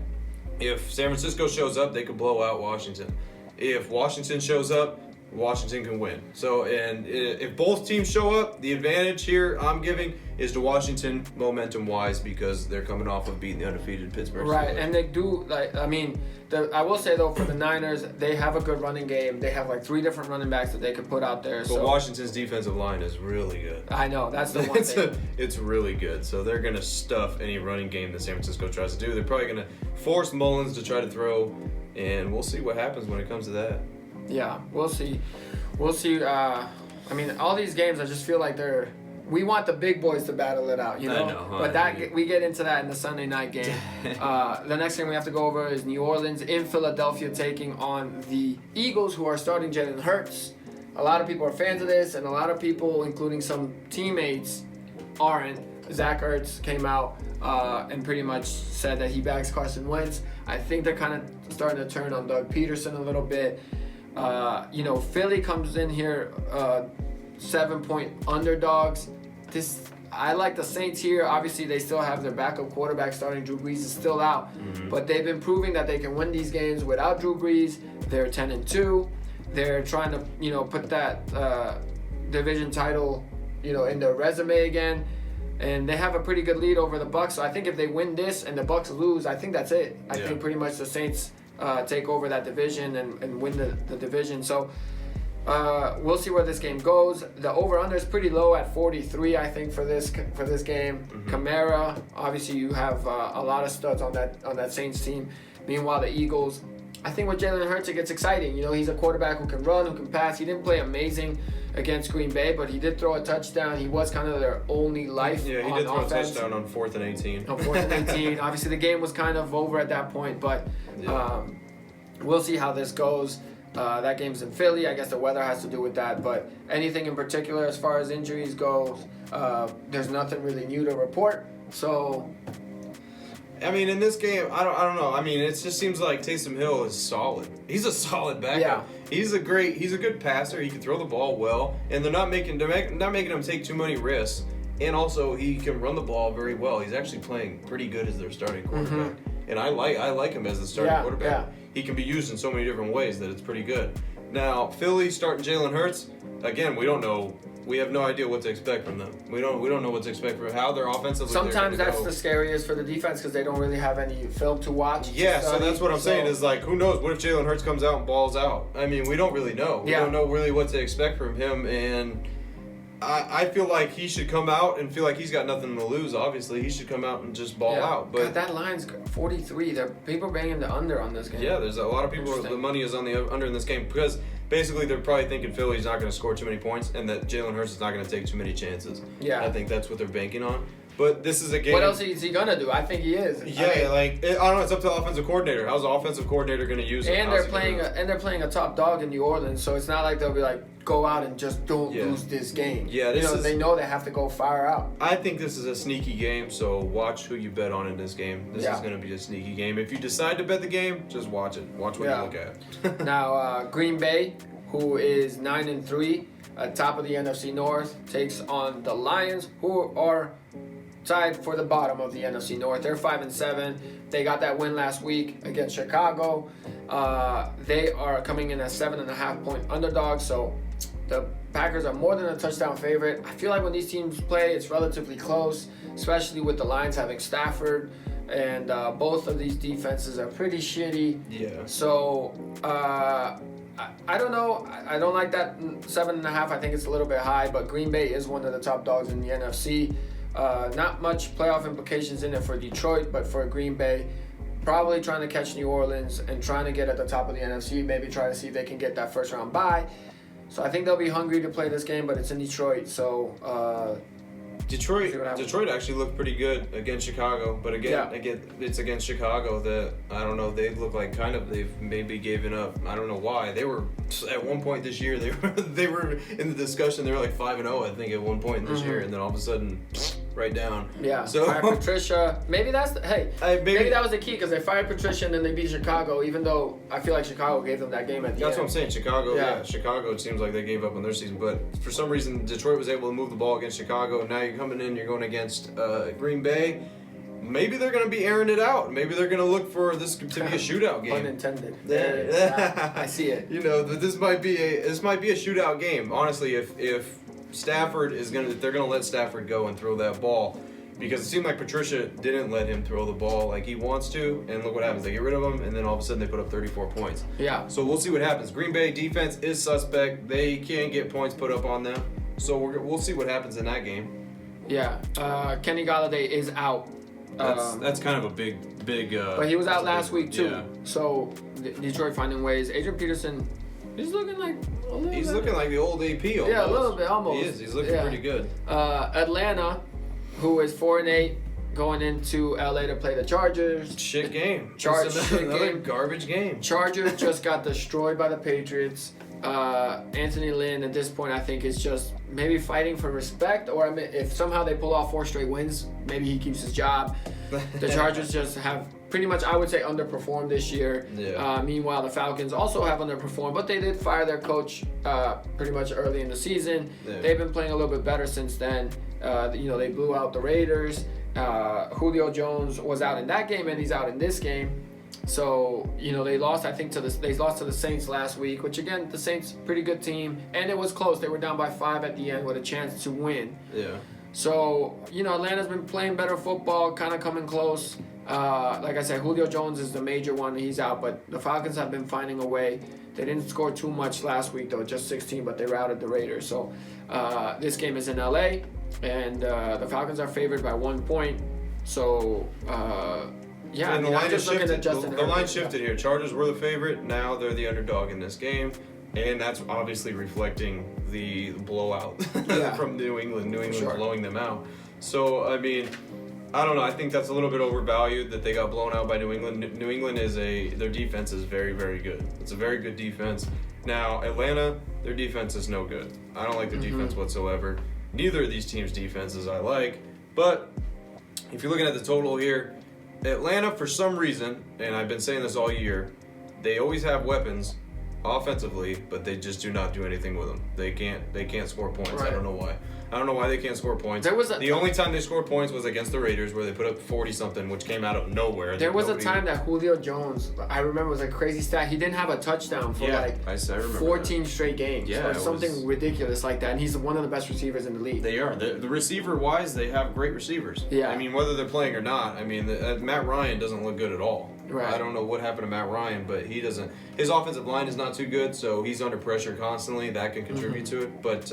If San Francisco shows up, they could blow out Washington. If Washington shows up, Washington can win. So, and if both teams show up, the advantage here I'm giving is to Washington momentum-wise because they're coming off of beating the undefeated Pittsburgh Steelers. Right, and they do, I will say, though, for the Niners, they have a good running game. They have, 3 different running backs that they could put out there. But Washington's defensive line is really good. I know, that's the one thing. It's really good. So they're going to stuff any running game that San Francisco tries to do. They're probably going to force Mullins to try to throw, and we'll see what happens when it comes to that. Yeah, we'll see. All these games, I just feel like we want the big boys to battle it out, you know? I know. But we get into that in the Sunday night game. The next thing we have to go over is New Orleans in Philadelphia taking on the Eagles, who are starting Jalen Hurts. A lot of people are fans of this, and a lot of people, including some teammates, aren't. Zach Ertz came out and pretty much said that he backs Carson Wentz. I think they're kind of starting to turn on Doug Peterson a little bit. Philly comes in here 7-point underdogs. I like the Saints here. Obviously, they still have their backup quarterback starting. Drew Brees is still out. But they've been proving that they can win these games without Drew Brees. They're 10-2. They're trying to, put that division title, in their resume again. And they have a pretty good lead over the Bucs. So I think if they win this and the Bucs lose, I think that's it. I think pretty much the Saints take over that division and win the division. So we'll see where this game goes. The over/under is pretty low at 43, I think, for this game. Kamara, obviously you have a lot of studs on that Saints team. Meanwhile, the Eagles, I think with Jalen Hurts it gets exciting. He's a quarterback who can run, who can pass. He didn't play amazing against Green Bay, but he did throw a touchdown. He was kind of their only life. Yeah, he did throw a touchdown on 4th and 18. On 4th and 18. Obviously, the game was kind of over at that point, but we'll see how this goes. That game's in Philly. I guess the weather has to do with that, but anything in particular as far as injuries goes, there's nothing really new to report. So, in this game, I don't know. It just seems like Taysom Hill is solid. He's a solid backup. Yeah. He's a good passer. He can throw the ball well, and they're not making him take too many risks. And also, he can run the ball very well. He's actually playing pretty good as their starting quarterback, and I like him as the starting quarterback. Yeah. He can be used in so many different ways that it's pretty good. Now, Philly starting Jalen Hurts, again, we don't know. We have no idea what to expect from them. We don't know what to expect from how they're offensively. Sometimes that's the scariest for the defense because they don't really have any film to watch. Yeah, so that's what I'm saying is who knows? What if Jalen Hurts comes out and balls out? We don't really know. We don't know really what to expect from him, and I feel like he should come out and feel like he's got nothing to lose. Obviously, he should come out and just ball out. But God, that line's 43. People banging the under on this game. Yeah, there's a lot of people. The money is on the under in this game because basically they're probably thinking Philly's not going to score too many points and that Jalen Hurts is not going to take too many chances. Yeah, I think that's what they're banking on. But this is a game. What else is he gonna do? I think he is. Yeah, I don't know. It's up to the offensive coordinator. How's the offensive coordinator gonna use him? And they're playing a top dog in New Orleans, so it's not like they'll be go out and just don't lose this game. Yeah, they know they have to go fire out. I think this is a sneaky game, so watch who you bet on in this game. This is gonna be a sneaky game. If you decide to bet the game, just watch it. Watch what you look at. Now, Green Bay, who is 9-3, top of the NFC North, takes on the Lions, who are tied for the bottom of the NFC North. They're 5-7. They got that win last week against Chicago. They are coming in as 7.5-point underdogs. So the Packers are more than a touchdown favorite. I feel like when these teams play, it's relatively close, especially with the Lions having Stafford. And both of these defenses are pretty shitty. Yeah. So I don't know. I don't like that 7.5. I think it's a little bit high. But Green Bay is one of the top dogs in the NFC. Not much playoff implications in it for Detroit, but for Green Bay, probably trying to catch New Orleans and trying to get at the top of the NFC. Maybe try to see if they can get that first round bye. So I think they'll be hungry to play this game, but it's in Detroit. So Detroit actually looked pretty good against Chicago, but again, it's against Chicago that I don't know. They look like they've maybe given up. I don't know why. They were at one point this year. They were in the discussion. They were like 5-0, I think, at one point this year, and then all of a sudden, right down. Yeah. So fired Patricia. Maybe that's maybe that was the key because they fired Patricia and then they beat Chicago. Even though I feel like Chicago gave them that game at the end. That's what I'm saying. Chicago. It seems like they gave up on their season, but for some reason Detroit was able to move the ball against Chicago. Now you're coming in. You're going against Green Bay. Maybe they're going to be airing it out. Maybe they're going to look for this to be a shootout game. Pun intended. Yeah. I see it. You know, this might be a shootout game. Honestly, if Stafford they're going to let Stafford go and throw that ball, because it seemed like Patricia didn't let him throw the ball like he wants to, and look what happens. They get rid of him, and then all of a sudden they put up 34 points. Yeah. So we'll see what happens. Green Bay defense is suspect. They can't get points put up on them. So we'll see what happens in that game. Yeah. Kenny Golladay is out. That's kind of a big. But he was out last week too. Yeah. So Detroit finding ways. Adrian Peterson, he's looking like looking like the old AP almost. Yeah, a little bit almost. He is. He's looking pretty good. Atlanta, who is 4-8, going into LA to play the Chargers. Shit game. Another garbage game. Chargers just got destroyed by the Patriots. Anthony Lynn at this point I think is just maybe fighting for respect, or if somehow they pull off 4 straight wins, maybe he keeps his job. The Chargers just have pretty much, I would say, underperformed this year. Yeah. Meanwhile, the Falcons also have underperformed, but they did fire their coach pretty much early in the season. Yeah. They've been playing a little bit better since then. They blew out the Raiders. Julio Jones was out in that game, and he's out in this game. So, they lost, I think, to the Saints last week, which, again, the Saints, pretty good team. And it was close. They were down by 5 at the end with a chance to win. Yeah. So, Atlanta's been playing better football, kind of coming close. Like I said, Julio Jones is the major one. He's out, but the Falcons have been finding a way. They didn't score too much last week, though, just 16, but they routed the Raiders. So, this game is in L.A., and the Falcons are favored by 1 point. So, yeah, and the line shifted here. Chargers were the favorite. Now they're the underdog in this game. And that's obviously reflecting the blowout from New England. New England blowing them out. So, I mean, I don't know. I think that's a little bit overvalued that they got blown out by New England. New England their defense is very, very good. It's a very good defense. Now, Atlanta, their defense is no good. I don't like their defense whatsoever. Neither of these teams' defenses I like. But if you're looking at the total here, Atlanta, for some reason, and I've been saying this all year, they always have weapons offensively, but they just do not do anything with them. They can't score points. Right. I don't know why. I don't know why they can't score points. The only time they scored points was against the Raiders, where they put up 40-something, which came out of nowhere. There was a time that Julio Jones, I remember, was a crazy stat. He didn't have a touchdown for I 14 straight games. Yeah, or something ridiculous like that. And he's one of the best receivers in the league. They are. The receiver-wise, they have great receivers. Yeah. I mean, whether they're playing or not, I mean, Matt Ryan doesn't look good at all. Right. I don't know what happened to Matt Ryan, but he doesn't. His offensive line is not too good, so he's under pressure constantly. That can contribute to it. But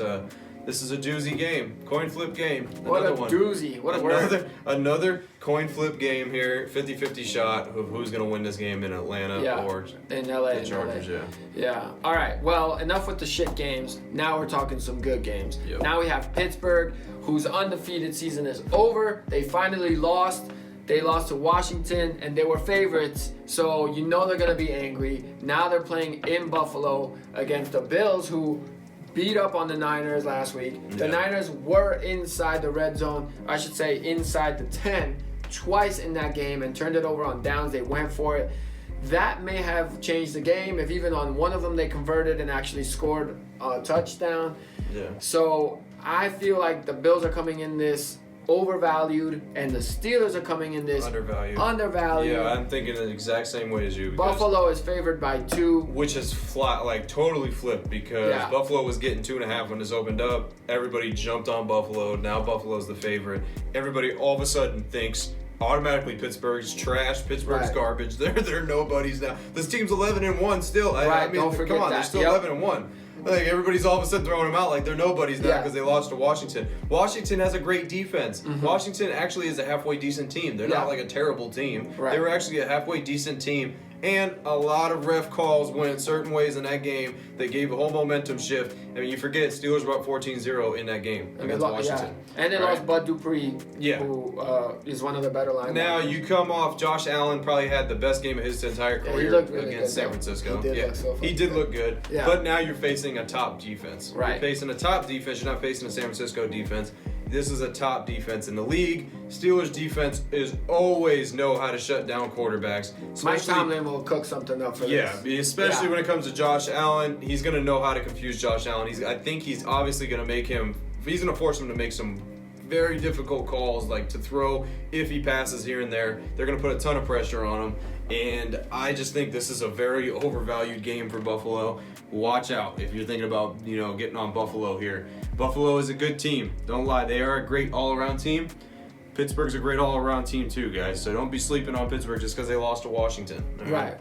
this is a doozy game, coin flip game. What a doozy! What a word! Another coin flip game here, 50-50 shot of who's going to win this game in Atlanta or in LA. The Chargers. Yeah. All right. Well, enough with the shit games. Now we're talking some good games. Yep. Now we have Pittsburgh, whose undefeated season is over. They finally lost. They lost to Washington, and they were favorites, so they're going to be angry. Now they're playing in Buffalo against the Bills, who beat up on the Niners last week. The Niners were inside the red zone, I should say inside the 10, twice in that game, and turned it over on downs. They went for it. That may have changed the game if even on one of them they converted and actually scored a touchdown. Yeah. So I feel like the Bills are coming in this overvalued, and the Steelers are coming in this undervalued. Yeah, I'm thinking the exact same way as you. Buffalo is favored by 2. Which is flat, like totally flipped because Buffalo was getting 2.5 when this opened up. Everybody jumped on Buffalo. Now Buffalo's the favorite. Everybody all of a sudden thinks automatically Pittsburgh's trash. Pittsburgh's garbage. They're nobodies now. This team's 11-1 still. I mean, don't forget come on, that. they're still 11-1. Like everybody's all of a sudden throwing them out like they're nobodies now because they lost to Washington. Washington has a great defense. Washington actually is a halfway decent team. They're not like a terrible team. Right. They were actually a halfway decent team. And a lot of ref calls went certain ways in that game that gave a whole momentum shift. I mean, you forget Steelers were up 14-0 in that game against Washington. Yeah. And they lost Bud Dupree, who is one of the better linebackers. Now, you come off, Josh Allen probably had the best game of his entire career against San Francisco. He did look good. Yeah. But now you're facing a top defense. Right. You're facing a top defense. You're not facing a San Francisco defense. This is a top defense in the league. Steelers defense is always know how to shut down quarterbacks. Mike Tomlin will cook something up for this. Yeah, especially when it comes to Josh Allen. He's going to know how to confuse Josh Allen. I think he's obviously going to make him, he's going to force him to make some very difficult calls, like to throw if he passes here and there. They're going to put a ton of pressure on him. And I just think this is a very overvalued game for Buffalo. Watch out if you're thinking about, getting on Buffalo here. Buffalo is a good team. Don't lie. They are a great all-around team. Pittsburgh's a great all-around team too, guys. So don't be sleeping on Pittsburgh just because they lost to Washington. Right.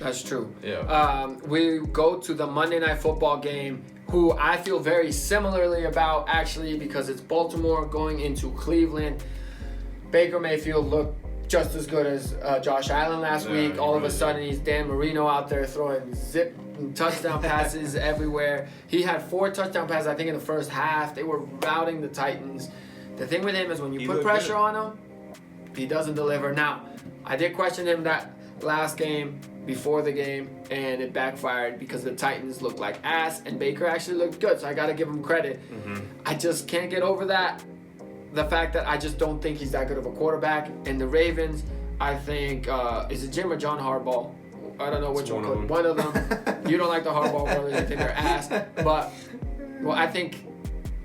That's true. Yeah. We go to the Monday Night Football game, who I feel very similarly about, actually, because it's Baltimore going into Cleveland. Baker Mayfield looked just as good as Josh Allen last week. All of a sudden, he's Dan Marino out there throwing zip touchdown passes everywhere. He had 4 touchdown passes, I think, in the first half. They were routing the Titans. The thing with him is when you put pressure on him, he doesn't deliver. Now, I did question him that last game before the game, and it backfired because the Titans looked like ass, and Baker actually looked good, so I got to give him credit. I just can't get over that. The fact that I just don't think he's that good of a quarterback. And the Ravens, I think, is it Jim or John Harbaugh? I don't know which one. One of them. You don't like the Harbaugh brothers. You think they're ass. But, I think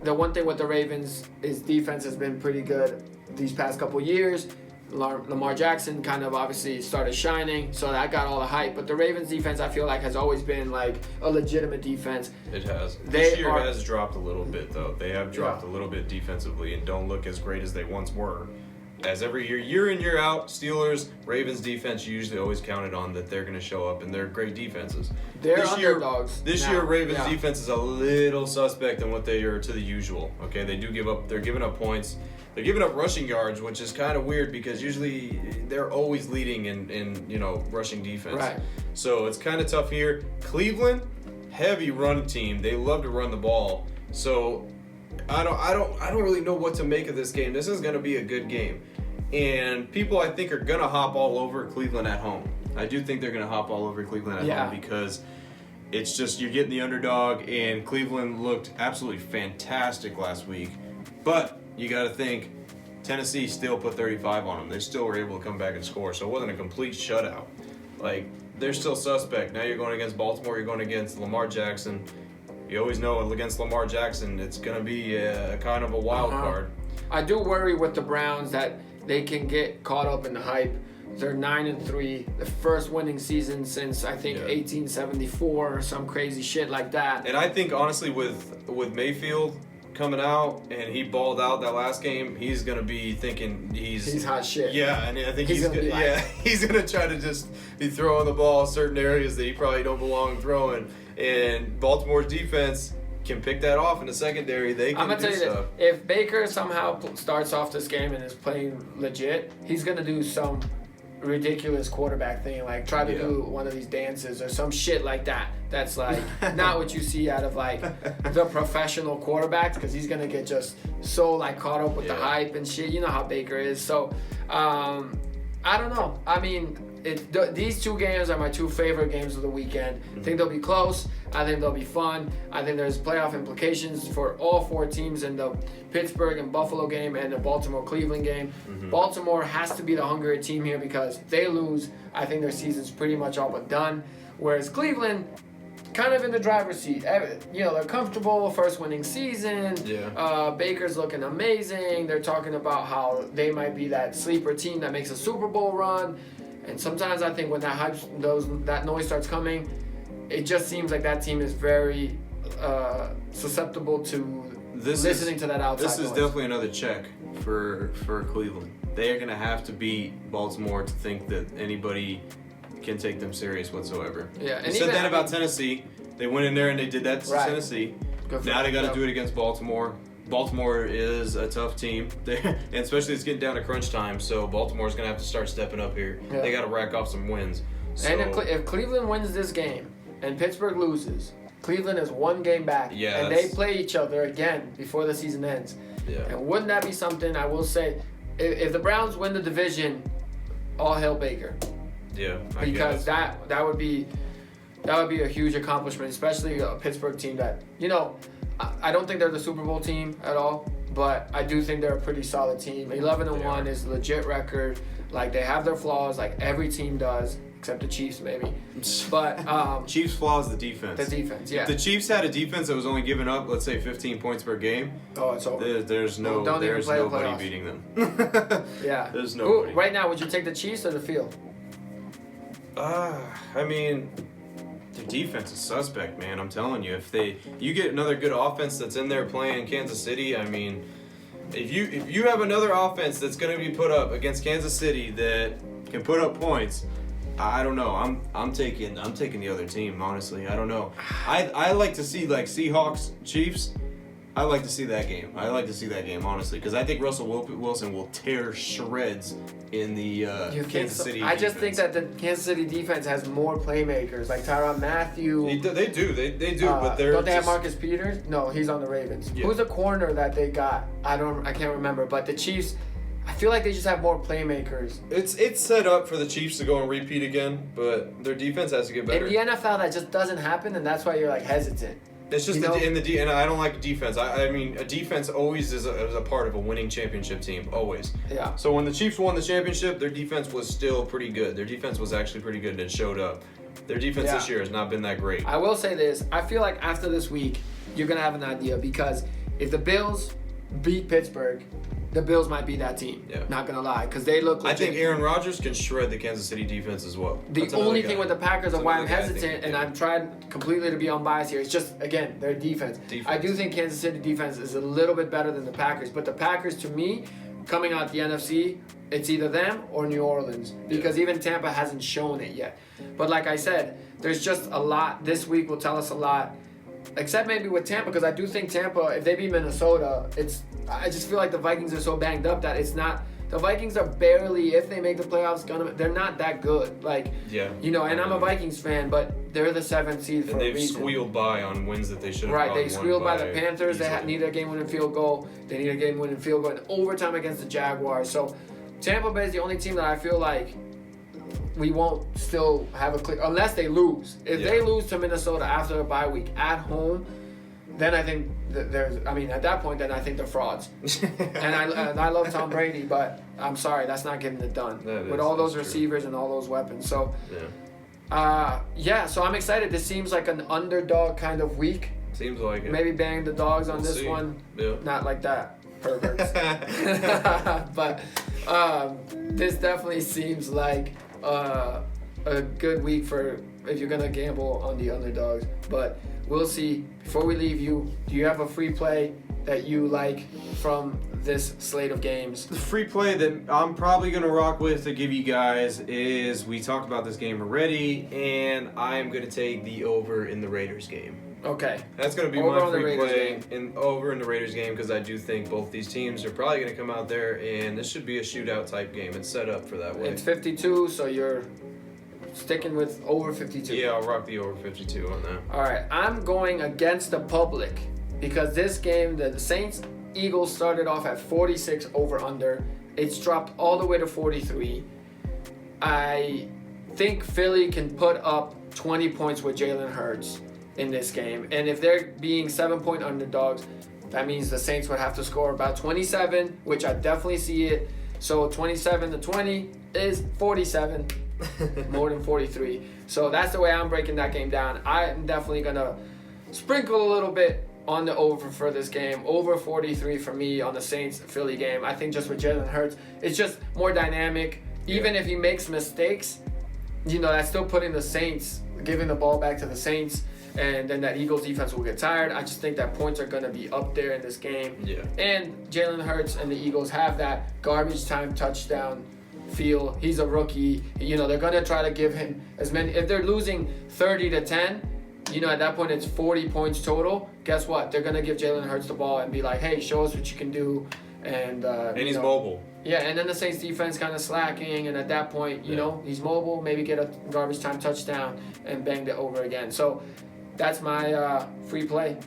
the one thing with the Ravens is defense has been pretty good these past couple years. Lamar Jackson kind of obviously started shining, so that got all the hype. But the Ravens defense, I feel like, has always been like a legitimate defense. It has. This year has dropped a little bit, though. They have dropped a little bit defensively and don't look as great as they once were. As every year in, year out, Steelers, Ravens defense, you usually always counted on that they're going to show up, and they're great defenses. They're underdogs. This year, Ravens defense is a little suspect in what they are to the usual. Okay, they're giving up points. They're giving up rushing yards, which is kind of weird because usually they're always leading in rushing defense. Right. So it's kind of tough here. Cleveland, heavy run team. They love to run the ball. So I don't really know what to make of this game. This is going to be a good game. And people, I think, are going to hop all over Cleveland at home. I do think they're going to hop all over Cleveland at home because it's just you're getting the underdog, and Cleveland looked absolutely fantastic last week. But you got to think, Tennessee still put 35 on them. They still were able to come back and score, so it wasn't a complete shutout. Like, they're still suspect. Now you're going against Baltimore, you're going against Lamar Jackson. You always know against Lamar Jackson, it's going to be a kind of a wild card. I do worry with the Browns that they can get caught up in the hype. They're 9-3, the first winning season since I think 1874 or some crazy shit like that. And I think honestly with Mayfield coming out and he balled out that last game, he's gonna be thinking he's hot shit. Yeah, and I think he's gonna try to just be throwing the ball in certain areas that he probably don't belong throwing. And Baltimore's defense can pick that off in the secondary. They can. I'm gonna tell you this: if Baker somehow starts off this game and is playing legit, he's gonna do some ridiculous quarterback thing, like try to do one of these dances or some shit like that. That's like not what you see out of like the professional quarterbacks, because he's gonna get just so like caught up with the hype and shit. You know how Baker is. So I don't know. I mean, these two games are my two favorite games of the weekend. I think they'll be close. I think they'll be fun. I think there's playoff implications for all four teams in the Pittsburgh and Buffalo game and the Baltimore-Cleveland game. Baltimore has to be the hungrier team here, because if they lose, I think their season's pretty much all but done. Whereas Cleveland, kind of in the driver's seat. They're comfortable, first winning season. Yeah. Baker's looking amazing. They're talking about how they might be that sleeper team that makes a Super Bowl run. And sometimes I think when that noise starts coming, it just seems like that team is very susceptible to listening to that outside This is noise. definitely another check for Cleveland. They are going to have to beat Baltimore to think that anybody can take them serious whatsoever. Yeah, They said that about Tennessee. They went in there and they did that to Tennessee. Now they got to do it against Baltimore. Baltimore is a tough team, and especially it's getting down to crunch time. So Baltimore's going to have to start stepping up here. Yeah. They got to rack off some wins. So, and if Cleveland wins this game and Pittsburgh loses, Cleveland is one game back, and they play each other again before the season ends. Yeah. And wouldn't that be something? I will say, if the Browns win the division, all hail Baker. Yeah, because that would be a huge accomplishment, especially a Pittsburgh team that I don't think they're the Super Bowl team at all, but I do think they're a pretty solid team. 11-1 is a legit record. Like, they have their flaws, like every team does, except the Chiefs maybe. But Chiefs' flaw is the defense. The defense, yeah. If the Chiefs had a defense that was only giving up, let's say, 15 points per game, oh, it's over. There's nobody beating them. Yeah. There's nobody. Right now, would you take the Chiefs or the field? I mean, their defense is suspect, man. I'm telling you, if you get another good offense that's in there playing Kansas City, I mean, if you have another offense that's going to be put up against Kansas City that can put up points, I don't know. I'm taking the other team, honestly. I don't know. I like to see like Seahawks Chiefs. I like to see that game. Honestly, because I think Russell Wilson will tear shreds in the Kansas City defense. I just think that the Kansas City defense has more playmakers, like Tyrann Mathieu. They do, but they're don't they have Marcus Peters? No, he's on the Ravens. Yeah. Who's the corner that they got? I can't remember. But the Chiefs, I feel like they just have more playmakers. It's set up for the Chiefs to go and repeat again, but their defense has to get better. In the NFL, that just doesn't happen, and that's why you're like hesitant. It's just and I don't like defense. I mean, a defense always is a part of a winning championship team, always. Yeah. So when the Chiefs won the championship, their defense was still pretty good. Their defense was actually pretty good, and it showed up. Their defense this year has not been that great. I will say this. I feel like after this week, you're going to have an idea, because if the Bills beat Pittsburgh, the Bills might be that team. Yeah. Not going to lie, because they look legit. I think Aaron Rodgers can shred the Kansas City defense as well. The only thing with the Packers of why I'm hesitant, and I've tried completely to be unbiased here, it's just, again, their defense. I do think Kansas City defense is a little bit better than the Packers, but the Packers, to me, coming out the NFC, it's either them or New Orleans, because even Tampa hasn't shown it yet. But like I said, there's just a lot. This week will tell us a lot, except maybe with Tampa, because I do think Tampa, if they beat Minnesota, I just feel like the Vikings are so banged up that it's not. The Vikings are barely, if they make the playoffs, they're not that good. Like, and I'm a Vikings fan, but they're the 7th seed for a reason. And they've squealed by on wins that they should have Right, they squealed by the Panthers. Easily. They need a game-winning field goal. They need a game-winning field goal in overtime against the Jaguars. So Tampa Bay is the only team that I feel like we won't still have a clear, unless they lose. If they lose to Minnesota after a bye week at home, then I think at that point, then I think they're frauds. and I love Tom Brady, but I'm sorry, that's not getting it done with all those receivers and all those weapons. So, so I'm excited. This seems like an underdog kind of week. Seems like it. Maybe bang the dogs on this see. one. Yeah. Not like that, perverts. But this definitely seems like a good week for if you're gonna gamble on the underdogs. But we'll see. Before we leave you, do you have a free play that you like from this slate of games? The free play that I'm probably going to rock with to give you guys is, we talked about this game already, and I am going to take the over in the Raiders game. Okay. That's going to be my free play over in the Raiders game, because I do think both these teams are probably going to come out there, and this should be a shootout type game. It's set up for that way. It's 52, so you're sticking with over 52. Yeah, I'll rock the over 52 on that. All right, I'm going against the public, because this game, the Saints-Eagles started off at 46 over-under. It's dropped all the way to 43. I think Philly can put up 20 points with Jalen Hurts in this game. And if they're being 7-point underdogs, that means the Saints would have to score about 27, which I definitely see it. So 27 to 20 is 47. More than 43. So that's the way I'm breaking that game down. I'm definitely going to sprinkle a little bit on the over for this game. Over 43 for me on the Saints-Philly game. I think just with Jalen Hurts, it's just more dynamic. Even if he makes mistakes, that's still putting the Saints, giving the ball back to the Saints, and then that Eagles defense will get tired. I just think that points are going to be up there in this game. Yeah. And Jalen Hurts and the Eagles have that garbage time touchdown feel. He's a rookie. They're going to try to give him as many. If they're losing 30-10, at that point it's 40 points total. Guess what? They're going to give Jalen Hurts the ball and be like, hey, show us what you can do. And he's mobile. Yeah, and then the Saints defense kind of slacking, and at that point, he's mobile, maybe get a garbage time touchdown and bang it over again. So that's my free play.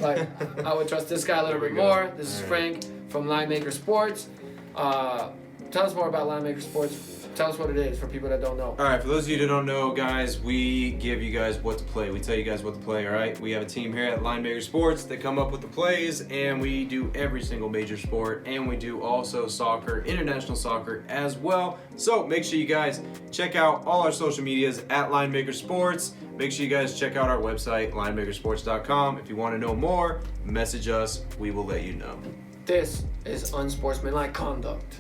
Like, I would trust this guy a little bit more. This is Frank from Linemaker Sports. Tell us more about Linemaker Sports. Tell us what it is for people that don't know. All right, for those of you that don't know, guys, we give you guys what to play. We tell you guys what to play, all right? We have a team here at Linemaker Sports that come up with the plays, and we do every single major sport, and we do also soccer, international soccer as well. So make sure you guys check out all our social medias at Linemaker Sports. Make sure you guys check out our website, linemakersports.com. If you want to know more, message us. We will let you know. This is Unsportsmanlike Conduct.